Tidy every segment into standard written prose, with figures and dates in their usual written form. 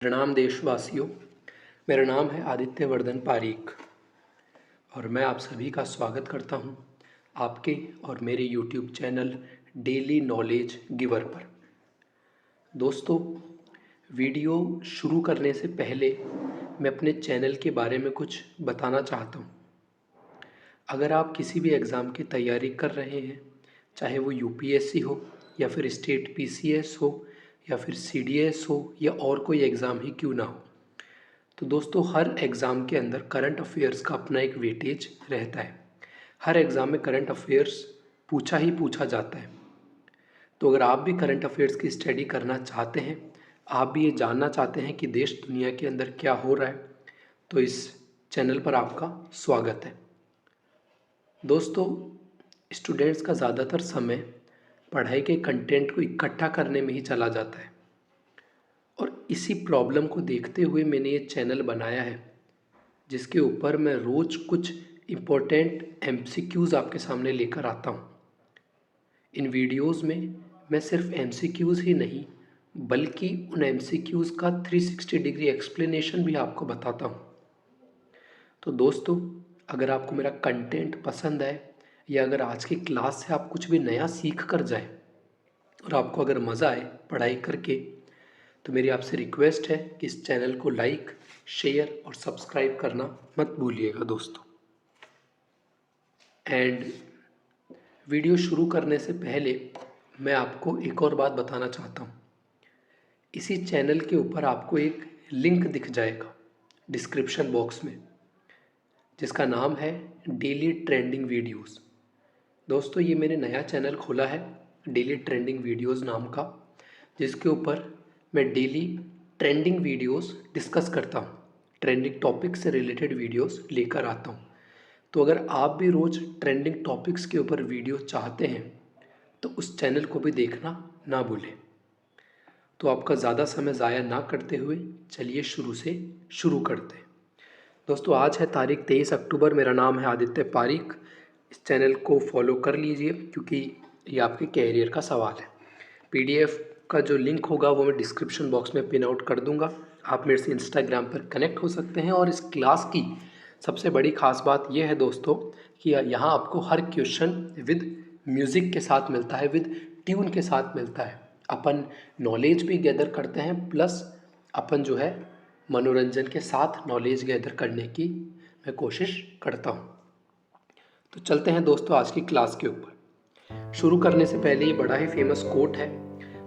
प्रणाम देशवासियों। मेरा नाम है आदित्य वर्धन पारीक और मैं आप सभी का स्वागत करता हूं आपके और मेरे YouTube channel daily knowledge giver पर। दोस्तों, वीडियो शुरू करने से पहले मैं अपने चैनल के बारे में कुछ बताना चाहता हूं। अगर आप किसी भी एग्ज़ाम की तैयारी कर रहे हैं, चाहे वो UPSC हो या फिर स्टेट PCS हो या फिर CDS हो या और कोई एग्ज़ाम ही क्यों ना हो, तो दोस्तों हर एग्ज़ाम के अंदर करंट अफेयर्स का अपना एक वेटेज रहता है। हर एग्ज़ाम में करंट अफेयर्स पूछा ही पूछा जाता है। तो अगर आप भी करंट अफेयर्स की स्टडी करना चाहते हैं, आप भी ये जानना चाहते हैं कि देश दुनिया के अंदर क्या हो रहा है, तो इस चैनल पर आपका स्वागत है। दोस्तों, स्टूडेंट्स का ज़्यादातर समय पढ़ाई के कंटेंट को इकट्ठा करने में ही चला जाता है और इसी प्रॉब्लम को देखते हुए मैंने ये चैनल बनाया है, जिसके ऊपर मैं रोज़ कुछ इम्पोर्टेंट MCQs आपके सामने लेकर आता हूँ। इन वीडियोस में मैं सिर्फ MCQs ही नहीं, बल्कि उन MCQs का 360 डिग्री एक्सप्लेनेशन भी आपको बताता हूँ। तो दोस्तों, अगर आपको मेरा कंटेंट पसंद है या अगर आज की क्लास से आप कुछ भी नया सीख कर जाए और आपको अगर मज़ा आए पढ़ाई करके, तो मेरी आपसे रिक्वेस्ट है कि इस चैनल को लाइक, शेयर और सब्सक्राइब करना मत भूलिएगा दोस्तों। एंड वीडियो शुरू करने से पहले मैं आपको एक और बात बताना चाहता हूँ। इसी चैनल के ऊपर आपको एक लिंक दिख जाएगा डिस्क्रिप्शन बॉक्स में, जिसका नाम है डेली ट्रेंडिंग वीडियोस। दोस्तों, ये मैंने नया चैनल खोला है डेली ट्रेंडिंग वीडियोस नाम का, जिसके ऊपर मैं डेली ट्रेंडिंग वीडियोस डिस्कस करता हूँ। ट्रेंडिंग टॉपिक से रिलेटेड वीडियोस लेकर आता हूँ। तो अगर आप भी रोज़ ट्रेंडिंग टॉपिक्स के ऊपर वीडियो चाहते हैं, तो उस चैनल को भी देखना ना भूलें। तो आपका ज़्यादा समय ज़ाया ना करते हुए चलिए शुरू करते हैं। दोस्तों, आज है तारीख 23 अक्टूबर। मेरा नाम है आदित्य पारीक। इस चैनल को फॉलो कर लीजिए, क्योंकि ये आपके कैरियर का सवाल है। PDF का जो लिंक होगा वो मैं डिस्क्रिप्शन बॉक्स में पिन आउट कर दूंगा। आप मेरे से इंस्टाग्राम पर कनेक्ट हो सकते हैं। और इस क्लास की सबसे बड़ी खास बात यह है दोस्तों कि यहाँ आपको हर क्वेश्चन विद म्यूज़िक के साथ मिलता है, विद ट्यून के साथ मिलता है। अपन नॉलेज भी गैदर करते हैं, प्लस अपन जो है मनोरंजन के साथ नॉलेज गैदर करने की मैं कोशिश करता हूँ। तो चलते हैं दोस्तों आज की क्लास के ऊपर। शुरू करने से पहले ये बड़ा ही फेमस कोट है,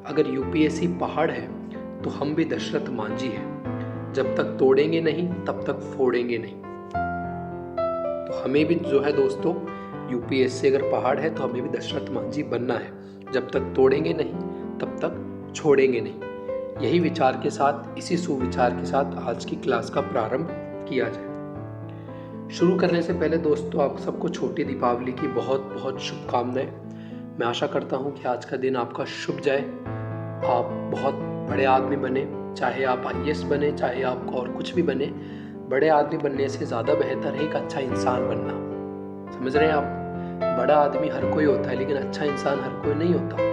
अगर UPSC पहाड़ है तो हम भी दशरथ मांझी हैं, जब तक तोड़ेंगे नहीं तब तक फोड़ेंगे नहीं। तो हमें भी जो है दोस्तों, UPSC अगर पहाड़ है तो हमें भी दशरथ मांझी बनना है, जब तक तोड़ेंगे नहीं तब तक छोड़ेंगे नहीं। यही विचार के साथ, इसी सुविचार के साथ आज की क्लास का प्रारंभ किया जाए। शुरू करने से पहले दोस्तों, आप सबको छोटी दीपावली की बहुत बहुत शुभकामनाएं। मैं आशा करता हूं कि आज का दिन आपका शुभ जाए, आप बहुत बड़े आदमी बने, चाहे आप IAS बने, चाहे आप और कुछ भी बने। बड़े आदमी बनने से ज़्यादा बेहतर है एक अच्छा इंसान बनना। समझ रहे हैं आप? बड़ा आदमी हर कोई होता है, लेकिन अच्छा इंसान हर कोई नहीं होता।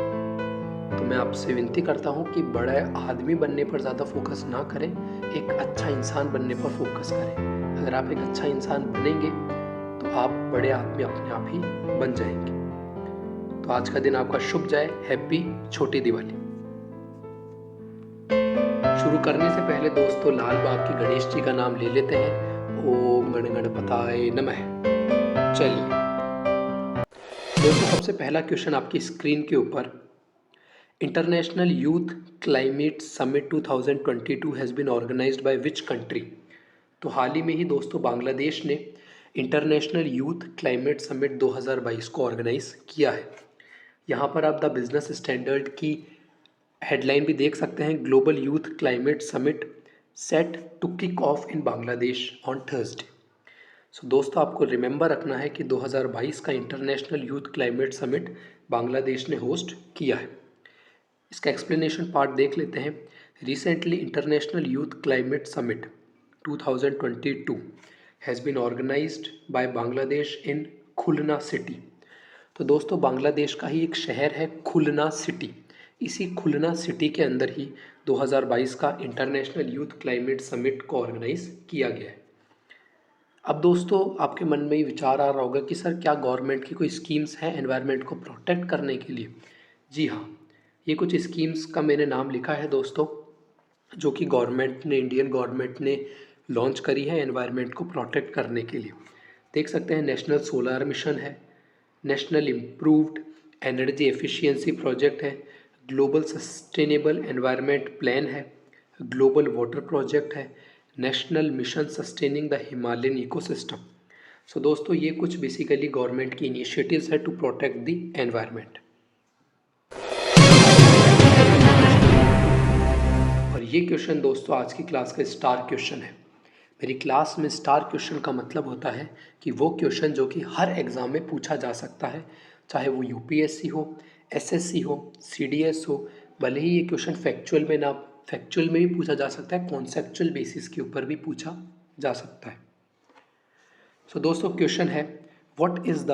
तो मैं आपसे विनती करता हूँ कि बड़ा आदमी बनने पर ज़्यादा फोकस ना करें, एक अच्छा इंसान बनने पर फोकस करें। अगर आप एक अच्छा इंसान बनेंगे तो आप बड़े आदमी अपने आप ही बन जाएंगे। तो आज का दिन आपका शुभ जाए। हैप्पी छोटी दिवाली। शुरू करने से पहले दोस्तों, लाल बाग के गणेश जी का नाम ले लेते हैं। ओम गण गणपताय नमः। चलिए दोस्तों, सबसे पहला क्वेश्चन आपकी स्क्रीन के ऊपर, international youth climate summit 2022 has been organized by which country. तो हाल ही में ही दोस्तों बांग्लादेश ने इंटरनेशनल यूथ क्लाइमेट समिट 2022 को ऑर्गेनाइज किया है। यहाँ पर आप द बिजनेस स्टैंडर्ड की हेडलाइन भी देख सकते हैं, global youth climate summit set to kick off in Bangladesh on Thursday. So दोस्तों, आपको रिमेंबर रखना है कि 2022 का international youth climate summit Bangladesh ने होस्ट किया है। इसका एक्सप्लेनेशन पार्ट देख लेते हैं। Recently international youth climate summit 2022 has been organized by Bangladesh in Khulna city. तो दोस्तों, बांग्लादेश का ही एक शहर है खुलना सिटी। इसी खुलना सिटी के अंदर ही 2022 का इंटरनेशनल यूथ क्लाइमेट समिट को ऑर्गेनाइज किया गया है। अब दोस्तों आपके मन में ये विचार आ रहा होगा कि सर क्या गवर्नमेंट की कोई स्कीम्स हैं एनवायरनमेंट को प्रोटेक्ट करने के लिए। जी हाँ, ये कुछ स्कीम्स का मैंने नाम लिखा है दोस्तों, जो कि इंडियन गवर्नमेंट ने लॉन्च करी है एनवायरनमेंट को प्रोटेक्ट करने के लिए। देख सकते हैं, नेशनल सोलर मिशन है, national improved energy efficiency project है, ग्लोबल सस्टेनेबल एनवायरनमेंट प्लान है, ग्लोबल वाटर प्रोजेक्ट है, national mission sustaining the Himalayan ecosystem. So दोस्तों ये कुछ बेसिकली गवर्नमेंट की इनिशिएटिव्स है टू प्रोटेक्ट द एनवायरनमेंट। और ये क्वेश्चन दोस्तों आज की क्लास का स्टार क्वेश्चन है। मेरी क्लास में स्टार क्वेश्चन का मतलब होता है कि वो क्वेश्चन जो कि हर एग्ज़ाम में पूछा जा सकता है, चाहे वो यूपीएससी हो, एसएससी हो, सीडीएस हो। भले ही ये क्वेश्चन फैक्चुअल में भी पूछा जा सकता है, कॉन्सेप्चुअल बेसिस के ऊपर भी पूछा जा सकता है। सो दोस्तों क्वेश्चन है, what is the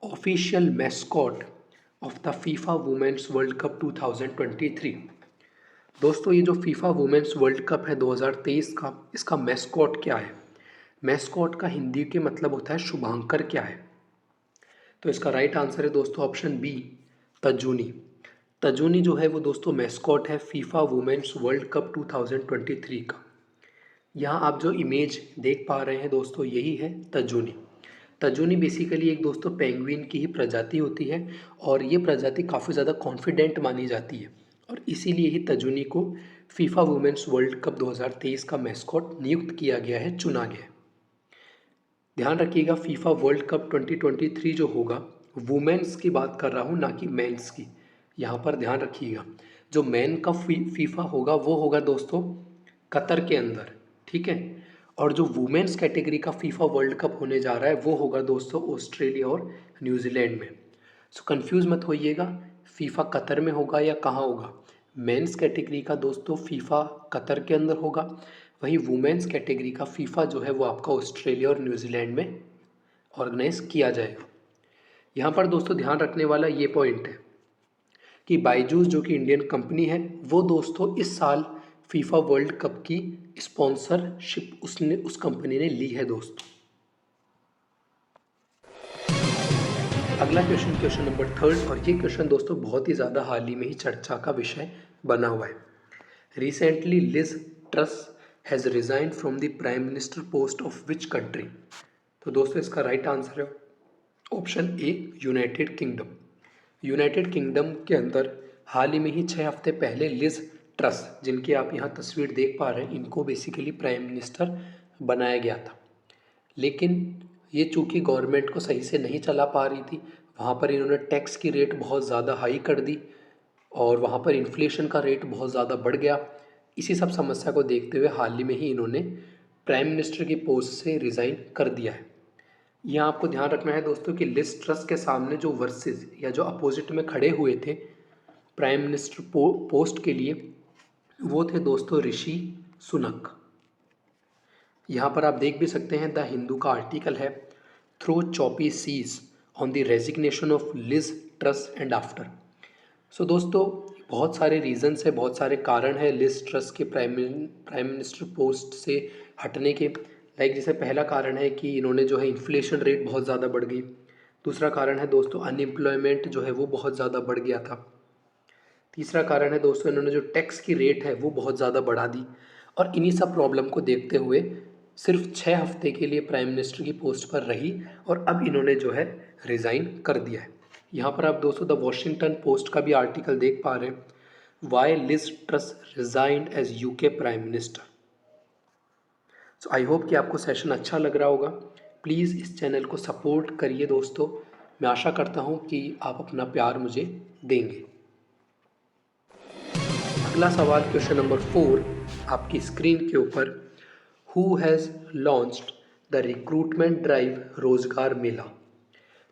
official mascot of the FIFA women's world cup 2023। दोस्तों ये जो फीफा वुमेन्स वर्ल्ड कप है 2023 का, इसका मैस्कॉट क्या है। मैस्कॉट का हिंदी के मतलब होता है शुभांकर क्या है। तो इसका राइट आंसर है दोस्तों ऑप्शन बी, तजुनी। तजुनी जो है वो दोस्तों मैस्कॉट है फीफा वुमेन्स वर्ल्ड कप 2023 का। यहाँ आप जो इमेज देख पा रहे हैं दोस्तों, यही है तजुनी। तजुनी बेसिकली एक दोस्तों पेंगुइन की ही प्रजाति होती है और ये प्रजाति काफ़ी ज़्यादा कॉन्फिडेंट मानी जाती है और इसीलिए ही तजुनी को फीफा वुमेन्स वर्ल्ड कप 2023 का मैस्कॉट नियुक्त किया गया है, चुना गया है। ध्यान रखिएगा, फीफा वर्ल्ड कप 2023 जो होगा वुमेन्स की बात कर रहा हूँ, ना कि मेंस की। यहाँ पर ध्यान रखिएगा, जो मेन का फीफा होगा वो होगा दोस्तों कतर के अंदर, ठीक है। और जो वुमेन्स कैटेगरी का फीफा वर्ल्ड कप होने जा रहा है वो होगा दोस्तों ऑस्ट्रेलिया और न्यूजीलैंड में। सो कंफ्यूज मत होइएगा, फीफा कतर में होगा या कहाँ होगा। मेंस कैटेगरी का दोस्तों फीफा कतर के अंदर होगा, वहीं वुमेन्स कैटेगरी का फीफा जो है वो आपका ऑस्ट्रेलिया और न्यूजीलैंड में ऑर्गेनाइज किया जाएगा। यहाँ पर दोस्तों ध्यान रखने वाला ये पॉइंट है कि बायजूस जो कि इंडियन कंपनी है वो दोस्तों इस साल फीफा वर्ल्ड कप की स्पॉन्सरशिप उस कंपनी ने ली है दोस्तों। अगला क्वेश्चन नंबर 3, और ये क्वेश्चन दोस्तों बहुत ही ज़्यादा हाल ही में ही चर्चा का विषय बना हुआ है। Recently Liz Truss has resign from the prime minister post of which country. तो दोस्तों इसका राइट आंसर है option A, United Kingdom. United Kingdom के अंदर हाल ही में ही 6 हफ्ते पहले लिज ट्रस, जिनकी आप यहाँ तस्वीर देख पा रहे हैं, इनको बेसिकली प्राइम मिनिस्टर बनाया गया था। लेकिन ये चूँकि गवर्नमेंट को सही से नहीं चला पा रही थी, वहाँ पर इन्होंने टैक्स की रेट बहुत ज़्यादा हाई कर दी और वहाँ पर इन्फ्लेशन का रेट बहुत ज़्यादा बढ़ गया। इसी सब समस्या को देखते हुए हाल ही में ही इन्होंने प्राइम मिनिस्टर की पोस्ट से रिज़ाइन कर दिया है। यहाँ आपको ध्यान रखना है दोस्तों कि लिज ट्रस के सामने जो वर्सेस या जो अपोजिट में खड़े हुए थे प्राइम मिनिस्टर पोस्ट के लिए, वो थे दोस्तों ऋषि सुनक। यहाँ पर आप देख भी सकते हैं, द हिंदू का आर्टिकल है, through choppy seas on the resignation of Liz Truss and after. So दोस्तों बहुत सारे रीजंस है, बहुत सारे कारण है लिज ट्रस के प्राइम मिनिस्टर पोस्ट से हटने के। जैसे पहला कारण है कि इन्होंने जो है इन्फ्लेशन रेट बहुत ज़्यादा बढ़ गई। दूसरा कारण है दोस्तों अनएम्प्लॉयमेंट जो है वो बहुत ज़्यादा बढ़ गया था। तीसरा कारण है दोस्तों इन्होंने जो टैक्स की रेट है वो बहुत ज़्यादा बढ़ा दी। और इन्हीं सब प्रॉब्लम को देखते हुए सिर्फ 6 हफ्ते के लिए प्राइम मिनिस्टर की पोस्ट पर रही और अब इन्होंने जो है रिज़ाइन कर दिया है। यहाँ पर आप दोस्तों द वॉशिंगटन पोस्ट का भी आर्टिकल देख पा रहे हैं, why Liz Truss resigned as UK prime minister. So I hope कि आपको सेशन अच्छा लग रहा होगा। प्लीज़ इस चैनल को सपोर्ट करिए दोस्तों। मैं आशा करता हूँ कि आप अपना प्यार मुझे देंगे। अगला सवाल क्वेश्चन नंबर 4 आपकी स्क्रीन के ऊपर, who has launched the recruitment drive रोजगार मेला।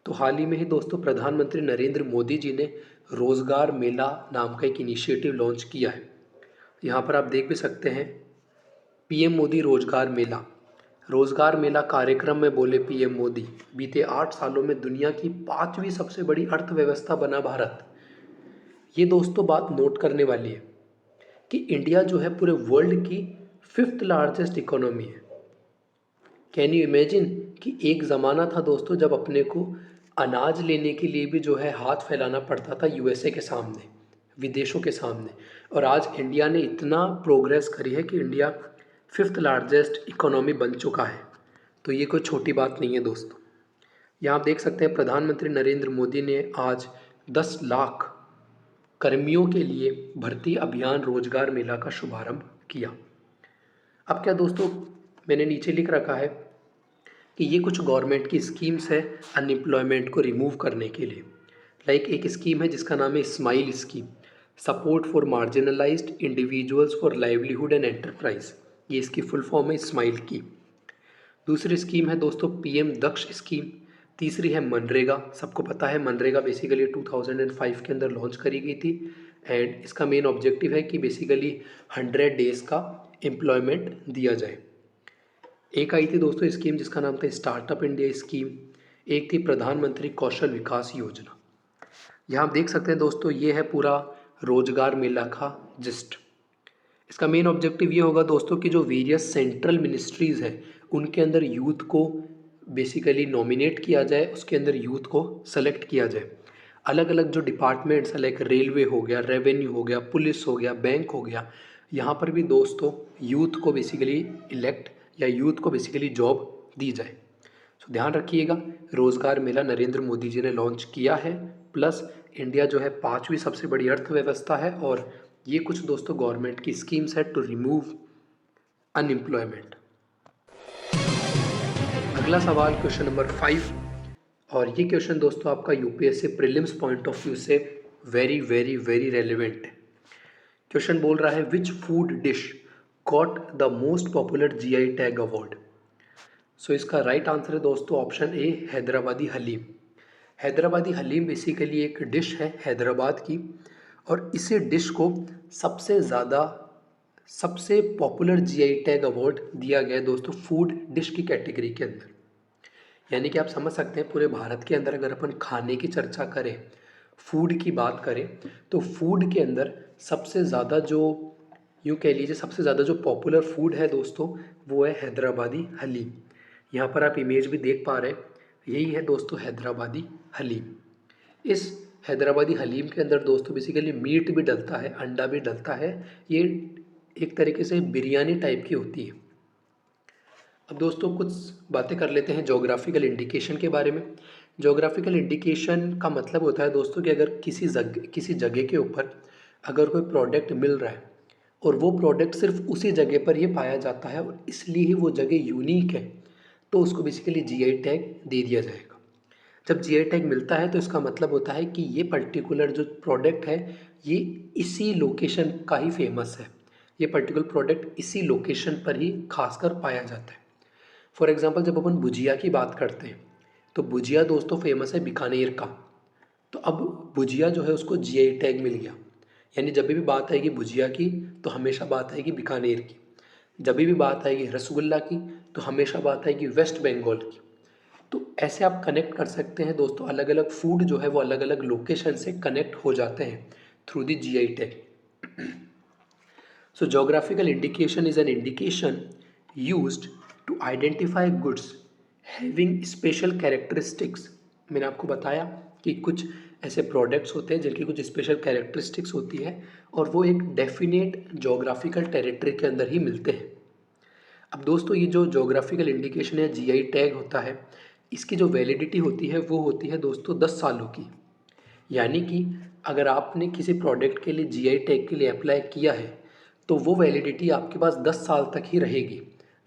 तो हाल ही में ही दोस्तों प्रधानमंत्री नरेंद्र मोदी जी ने रोजगार मेला नाम का एक इनिशिएटिव लॉन्च किया है। यहाँ पर आप देख भी सकते हैं, पीएम मोदी रोजगार मेला। रोजगार मेला कार्यक्रम में बोले पीएम मोदी, बीते 8 सालों में दुनिया की 5वीं सबसे बड़ी अर्थव्यवस्था बना भारत। ये दोस्तों बात नोट करने वाली है कि इंडिया जो है पूरे वर्ल्ड की 5th लार्जेस्ट इकोनॉमी है। कैन यू इमेजिन कि एक ज़माना था दोस्तों जब अपने को अनाज लेने के लिए भी जो है हाथ फैलाना पड़ता था यूएसए के सामने, विदेशों के सामने, और आज इंडिया ने इतना प्रोग्रेस करी है कि इंडिया 5th लार्जेस्ट इकोनॉमी बन चुका है। तो ये कोई छोटी बात नहीं है दोस्तों। यहाँ आप देख सकते हैं प्रधानमंत्री नरेंद्र मोदी ने आज 10 लाख कर्मियों के लिए भर्ती अभियान रोजगार मेला का शुभारंभ किया। अब क्या दोस्तों, मैंने नीचे लिख रखा है कि ये कुछ गवर्नमेंट की स्कीम्स है अनएम्प्लॉयमेंट को रिमूव करने के लिए। लाइक एक स्कीम है जिसका नाम है smile scheme, support for marginalised individuals for livelihood and enterprise, ये इसकी फुल फॉर्म है स्माइल की। दूसरी स्कीम है दोस्तों पीएम दक्ष स्कीम। तीसरी है मनरेगा। सबको पता है मनरेगा बेसिकली 2005 के अंदर लॉन्च करी गई थी एंड इसका मेन ऑब्जेक्टिव है कि बेसिकली 100 डेज़ का एम्प्लॉयमेंट दिया जाए। एक आई थी दोस्तों स्कीम जिसका नाम था स्टार्टअप इंडिया स्कीम। एक थी प्रधानमंत्री कौशल विकास योजना। यहाँ आप देख सकते हैं दोस्तों ये है पूरा रोजगार मेला का जिस्ट। इसका मेन ऑब्जेक्टिव ये होगा दोस्तों कि जो वेरियस सेंट्रल मिनिस्ट्रीज़ हैं उनके अंदर यूथ को बेसिकली नॉमिनेट किया जाए, उसके अंदर यूथ को सेलेक्ट किया जाए। अलग अलग जो डिपार्टमेंट्स हैं लाइक रेलवे हो गया, रेवेन्यू हो गया, पुलिस हो गया, बैंक हो गया, यहाँ पर भी दोस्तों यूथ को बेसिकली इलेक्ट या यूथ को बेसिकली जॉब दी जाए। तो ध्यान रखिएगा रोज़गार मेला नरेंद्र मोदी जी ने लॉन्च किया है, प्लस इंडिया जो है 5वीं सबसे बड़ी अर्थव्यवस्था है और ये कुछ दोस्तों गवर्नमेंट की स्कीम्स है टू रिमूव अनएम्प्लॉयमेंट। अगला सवाल क्वेश्चन नंबर 5, और ये क्वेश्चन दोस्तों आपका UPSC prelims point of view से वेरी वेरी वेरी रेलिवेंट है। क्वेश्चन बोल रहा है which food dish got the most popular GI tag award. So इसका राइट आंसर है दोस्तों option A Hyderabadi haleem. Hyderabadi haleem basically एक डिश है हैदराबाद की और इसी डिश को सबसे पॉपुलर जीआई टैग अवार्ड दिया गया है दोस्तों फूड डिश की कैटेगरी के अंदर। यानी कि आप समझ सकते हैं पूरे भारत के अंदर अगर अपन खाने की चर्चा करें, फूड की बात करें, तो फूड के अंदर सबसे ज़्यादा जो यूँ कह लीजिए सबसे ज़्यादा जो पॉपुलर फूड है दोस्तों वो है हैदराबादी हलीम। यहाँ पर आप इमेज भी देख पा रहे हैं, यही है दोस्तों हैदराबादी हलीम। इस हैदराबादी हलीम के अंदर दोस्तों बेसिकली मीट भी डलता है, अंडा भी डलता है। ये एक तरीके से बिरयानी टाइप की होती है। अब दोस्तों कुछ बातें कर लेते हैं जोग्राफिकल इंडिकेशन के बारे में। जोग्राफिकल इंडिकेशन का मतलब होता है दोस्तों कि अगर किसी जगह के ऊपर अगर कोई प्रोडक्ट मिल रहा है और वो प्रोडक्ट सिर्फ उसी जगह पर ही पाया जाता है और इसलिए ही वो जगह यूनिक है, तो उसको बेसिकली जीआई टैग दे दिया जाएगा। जब जीआई टैग मिलता है तो इसका मतलब होता है कि ये पर्टिकुलर जो प्रोडक्ट है ये इसी लोकेशन का ही फेमस है, ये पर्टिकुलर प्रोडक्ट इसी लोकेशन पर ही खासकर पाया जाता है। फॉर एग्जांपल जब अपन भुजिया की बात करते हैं तो भुजिया दोस्तों फेमस है बीकानेर का, तो अब भुजिया जो है उसको जीआई टैग मिल गया। यानी जब भी बात आएगी भुजिया की तो हमेशा बात आएगी बीकानेर की, जब भी बात आएगी रसगुल्ला की तो हमेशा बात आएगी वेस्ट बंगाल की। तो ऐसे आप कनेक्ट कर सकते हैं दोस्तों, अलग अलग फूड जो है वो अलग अलग लोकेशन से कनेक्ट हो जाते हैं through the GI tag. So geographical indication is an indication used to identify goods having special characteristics। मैंने आपको बताया कि कुछ ऐसे प्रोडक्ट्स होते हैं जिनकी कुछ स्पेशल कैरेक्टरिस्टिक्स होती है और वो एक डेफिनेट जोग्राफिकल टेरिटरी के अंदर ही मिलते हैं। अब दोस्तों ये जो जोग्राफिकल इंडिकेशन या जीआई टैग होता है इसकी जो वैलिडिटी होती है वो होती है दोस्तों 10 सालों की। यानी कि अगर आपने किसी प्रोडक्ट के लिए जीआई टैग के लिए अप्लाई किया है तो वो वैलिडिटी आपके पास 10 साल तक ही रहेगी।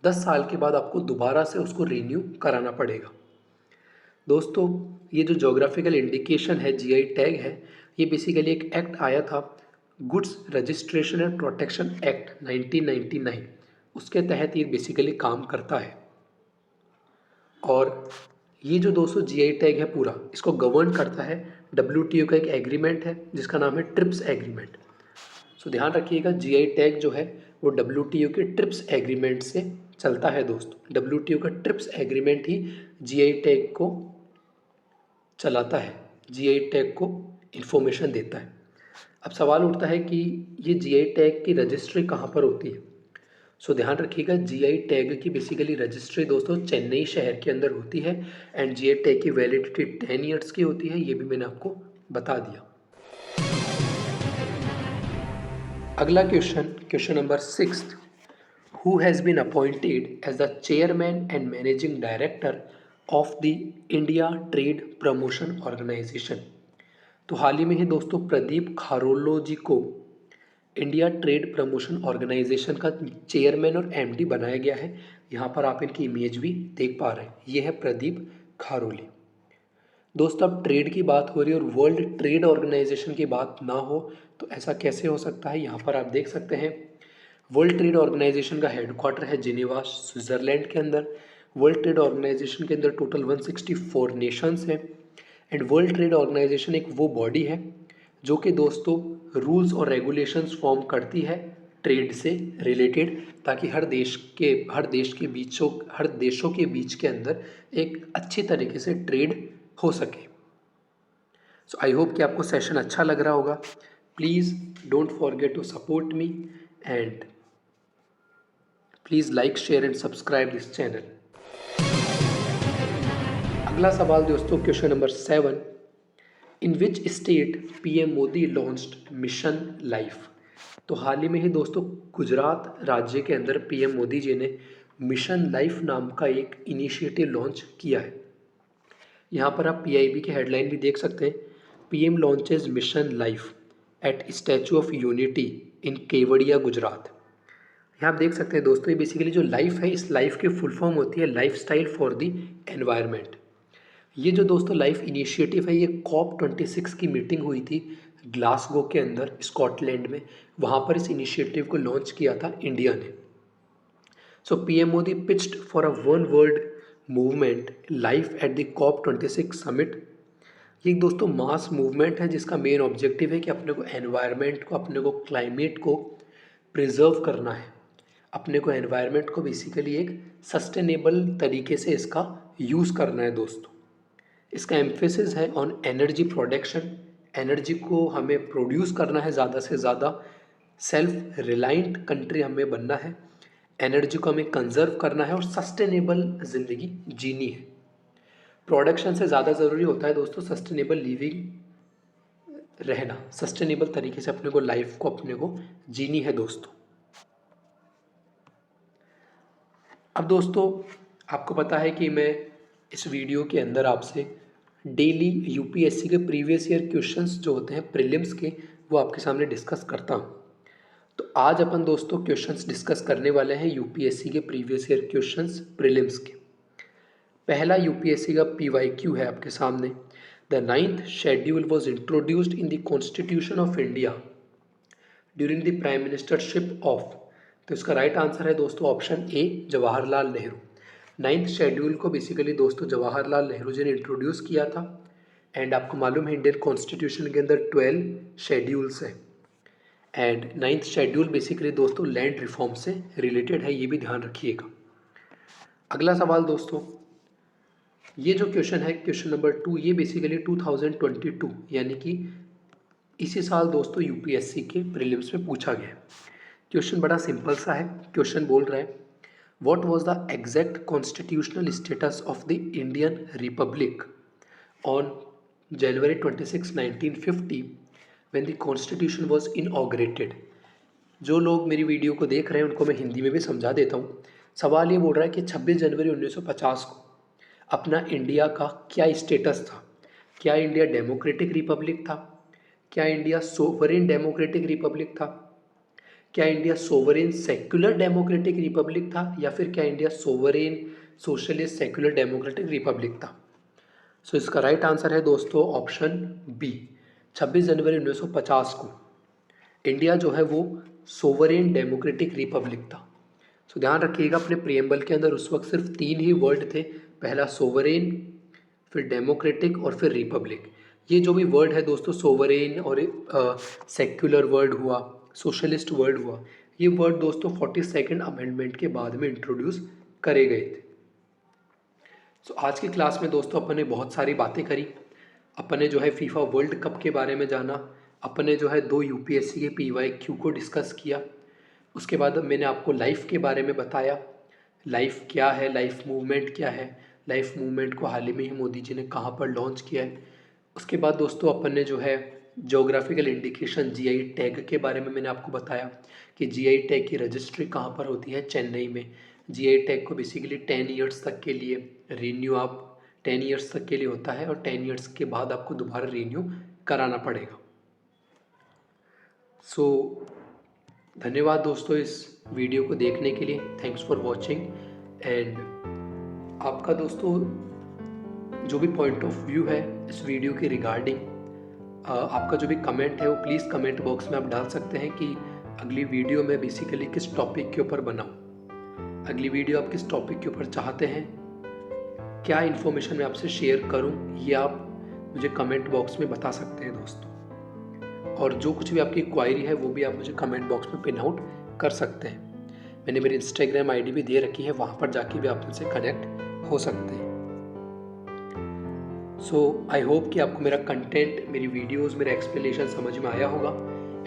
10 साल के बाद आपको दोबारा से उसको रिन्यू कराना पड़ेगा। दोस्तों ये जो जोग्राफिकल इंडिकेशन है जीआई टैग है ये बेसिकली एक एक्ट आया था goods registration and protection act 1999, उसके तहत ये बेसिकली काम करता है। और ये जो दोस्तों जीआई टैग है पूरा इसको गवर्न करता है डब्ल्यूटीओ का एक एग्रीमेंट है जिसका नाम है ट्रिप्स एग्रीमेंट। सो ध्यान रखिएगा जीआई टैग जो है वो डब्ल्यूटीओ के ट्रिप्स एग्रीमेंट से चलता है दोस्तों। डब्ल्यूटीओ का ट्रिप्स एग्रीमेंट ही जीआई टैग को चलाता है, जीआई टैग को इन्फॉर्मेशन देता है। अब सवाल उठता है कि ये जीआई टैग की रजिस्ट्री कहाँ पर होती है। सो ध्यान रखिएगा, जीआई टैग की बेसिकली रजिस्ट्री दोस्तों चेन्नई शहर के अंदर होती है एंड जीआई टैग की वैलिडिटी 10 ईयर्स की होती है, ये भी मैंने आपको बता दिया। अगला question number 6, who has been appointed as the chairman and managing director of the India trade promotion organization. तो हाल ही में ही दोस्तों प्रदीप खारोलो जी को इंडिया ट्रेड प्रमोशन ऑर्गेनाइजेशन का चेयरमैन और एमडी बनाया गया है। यहाँ पर आप इनकी इमेज भी देख पा रहे हैं, ये है प्रदीप खारोली। दोस्तों अब ट्रेड की बात हो रही है और वर्ल्ड ट्रेड ऑर्गेनाइजेशन की बात ना हो तो ऐसा कैसे हो सकता है। यहाँ पर आप देख सकते हैं वर्ल्ड ट्रेड ऑर्गेनाइजेशन का हेडक्वार्टर है जिनेवा स्विट्जरलैंड के अंदर। वर्ल्ड ट्रेड ऑर्गेनाइजेशन के अंदर टोटल 164 नेशंस हैं एंड वर्ल्ड ट्रेड ऑर्गेनाइजेशन एक वो बॉडी है जो कि दोस्तों रूल्स और रेगुलेशंस फॉर्म करती है ट्रेड से रिलेटेड, ताकि हर देशों के बीच के अंदर एक अच्छी तरीके से ट्रेड हो सके। सो आई होप कि आपको सेशन अच्छा लग रहा होगा। Please don't forget to support me and please like share and subscribe this channel. अगला सवाल दोस्तों question number 7, in which state PM Modi launched mission life. तो हाल ही में ही दोस्तों गुजरात राज्य के अंदर पीएम मोदी जी ने मिशन लाइफ नाम का एक इनिशिएटिव लॉन्च किया है। यहाँ पर आप पीआईबी की हेडलाइन भी देख सकते हैं, PM launches mission life at statue of unity in Kevadia Gujarat. यहाँ आप देख सकते हैं दोस्तों, ये बेसिकली जो लाइफ है इस लाइफ की फुल फॉर्म होती है life style for the environment. ये जो दोस्तों लाइफ इनिशिएटिव है ये COP26 की मीटिंग हुई थी ग्लासगो के अंदर स्कॉटलैंड में, वहाँ पर इस इनिशिएटिव को लॉन्च किया था इंडिया ने। So PM Modi pitched for a one world movement life at the COP26 summit. ये दोस्तों मास मूवमेंट है जिसका मेन ऑब्जेक्टिव है कि अपने को एनवायरनमेंट को, अपने को क्लाइमेट को प्रिजर्व करना है, अपने को एनवायरनमेंट को बेसिकली एक सस्टेनेबल तरीके से इसका यूज़ करना है दोस्तों। इसका एम्फेसिस है ऑन एनर्जी प्रोडक्शन, एनर्जी को हमें प्रोड्यूस करना है ज़्यादा से ज़्यादा, सेल्फ रिलायंट कंट्री हमें बनना है, एनर्जी को हमें कंजर्व करना है और सस्टेनेबल ज़िंदगी जीनी है। प्रोडक्शन से ज़्यादा ज़रूरी होता है दोस्तों सस्टेनेबल लिविंग रहना, सस्टेनेबल तरीके से अपने को लाइफ को अपने को जीनी है दोस्तों। अब दोस्तों आपको पता है कि मैं इस वीडियो के अंदर आपसे डेली यूपीएससी के प्रीवियस ईयर क्वेश्चंस जो होते हैं प्रीलिम्स के वो आपके सामने डिस्कस करता हूँ। तो आज अपन दोस्तों क्वेश्चंस डिस्कस करने वाले हैं यूपीएससी के प्रीवियस ईयर क्वेश्चंस प्रीलिम्स के। पहला यूपीएससी का पीवाईक्यू है आपके सामने, the 9th schedule was introduced in the constitution of India during the prime ministership of. तो इसका राइट आंसर है दोस्तों ऑप्शन ए जवाहरलाल नेहरू। 9th शेड्यूल को बेसिकली दोस्तों जवाहरलाल नेहरू जी ने इंट्रोड्यूस किया था एंड आपको मालूम है इंडियन कॉन्स्टिट्यूशन के अंदर 12 शेड्यूल्स हैं एंड 9th शेड्यूल बेसिकली दोस्तों लैंड रिफॉर्म से रिलेटेड है, ये भी ध्यान रखिएगा। अगला सवाल दोस्तों, ये जो क्वेश्चन है क्वेश्चन नंबर 2, ये बेसिकली 2022 यानी कि इसी साल दोस्तों यूपीएससी के प्रीलिम्स में पूछा गया। क्वेश्चन बड़ा सिंपल सा है। क्वेश्चन बोल रहा है What was the exact constitutional status of the Indian Republic on January 26, 1950 when the Constitution was inaugurated? जो लोग मेरी वीडियो को देख रहे हैं उनको मैं हिंदी में भी समझा देता हूँ। सवाल ये बोल रहा है कि 26 जनवरी 1950 को अपना इंडिया का क्या स्टेटस था। क्या इंडिया डेमोक्रेटिक रिपब्लिक था, क्या इंडिया सोवरेन डेमोक्रेटिक रिपब्लिक था, क्या India sovereign secular democratic Republic था, या फिर क्या India sovereign socialist secular democratic Republic था। सो इसका राइट आंसर है दोस्तों ऑप्शन बी, 26 जनवरी 1950 को इंडिया जो है वो सोवरेन डेमोक्रेटिक रिपब्लिक था। सो ध्यान रखिएगा अपने प्रियम्बल के अंदर उस वक्त सिर्फ 3 ही वर्ड थे, पहला सोवरेन, फिर डेमोक्रेटिक और फिर रिपब्लिक। ये जो भी वर्ड है दोस्तों सोवरेन और सेक्युलर वर्ड हुआ, सोशलिस्ट वर्ड हुआ, ये वर्ड दोस्तों 42nd अमेंडमेंट के बाद में इंट्रोड्यूस करे गए थे। सो आज की क्लास में दोस्तों अपन ने बहुत सारी बातें करी। अपन ने जो है फीफा वर्ल्ड कप के बारे में जाना, अपने जो है 2 यूपीएससी के PYQ को डिस्कस किया। उसके बाद मैंने आपको लाइफ के बारे में बताया, लाइफ क्या है, लाइफ मूवमेंट क्या है, लाइफ मूवमेंट को हाल ही में ही मोदी जी ने कहाँ पर लॉन्च किया है। उसके बाद दोस्तों अपन ने जो है जोग्राफिकल इंडिकेशन GI टैग के बारे में मैंने आपको बताया कि GI टैग की रजिस्ट्री कहाँ पर होती है, चेन्नई में। GI टैग को बेसिकली 10 ईयर्स तक के लिए रीन्यू आप 10 ईयर्स तक के लिए होता है और 10 ईयर्स के बाद आपको दोबारा रीन्यू कराना पड़ेगा। सो धन्यवाद दोस्तों इस वीडियो को देखने के लिए। Thanks for watching. एंड आपका दोस्तों जो भी पॉइंट ऑफ व्यू है इस वीडियो के रिगार्डिंग, आपका जो भी कमेंट है वो प्लीज़ कमेंट बॉक्स में आप डाल सकते हैं कि अगली वीडियो में बेसिकली किस टॉपिक के ऊपर बनाऊँ, अगली वीडियो आप किस टॉपिक के ऊपर चाहते हैं, क्या इन्फॉर्मेशन मैं आपसे शेयर करूं, ये आप मुझे कमेंट बॉक्स में बता सकते हैं दोस्तों। और जो कुछ भी आपकी क्वायरी है वो भी आप मुझे कमेंट बॉक्स में पिन आउट कर सकते हैं। मैंने मेरी इंस्टाग्राम ID भी दे रखी है, वहाँ पर जाके भी आप मुझसे कनेक्ट हो सकते हैं। सो आई होप कि आपको मेरा कंटेंट, मेरी वीडियोस, मेरा एक्सप्लेनेशन समझ में आया होगा।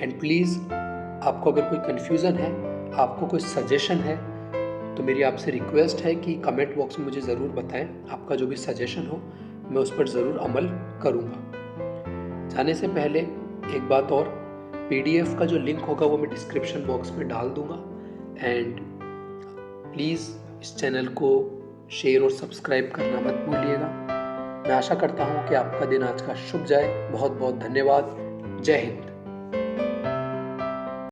एंड प्लीज़ आपको अगर कोई कन्फ्यूज़न है, आपको कोई सजेशन है, तो मेरी आपसे रिक्वेस्ट है कि कमेंट बॉक्स में मुझे ज़रूर बताएं। आपका जो भी सजेशन हो मैं उस पर ज़रूर अमल करूँगा। जाने से पहले एक बात और, PDF का जो लिंक होगा वो मैं डिस्क्रिप्शन बॉक्स में डाल दूँगा। एंड प्लीज़ इस चैनल को शेयर और सब्सक्राइब करना मत भूलिएगा। मैं आशा करता हूँ कि आपका दिन आज का शुभ जाए। बहुत बहुत धन्यवाद। जय हिंद।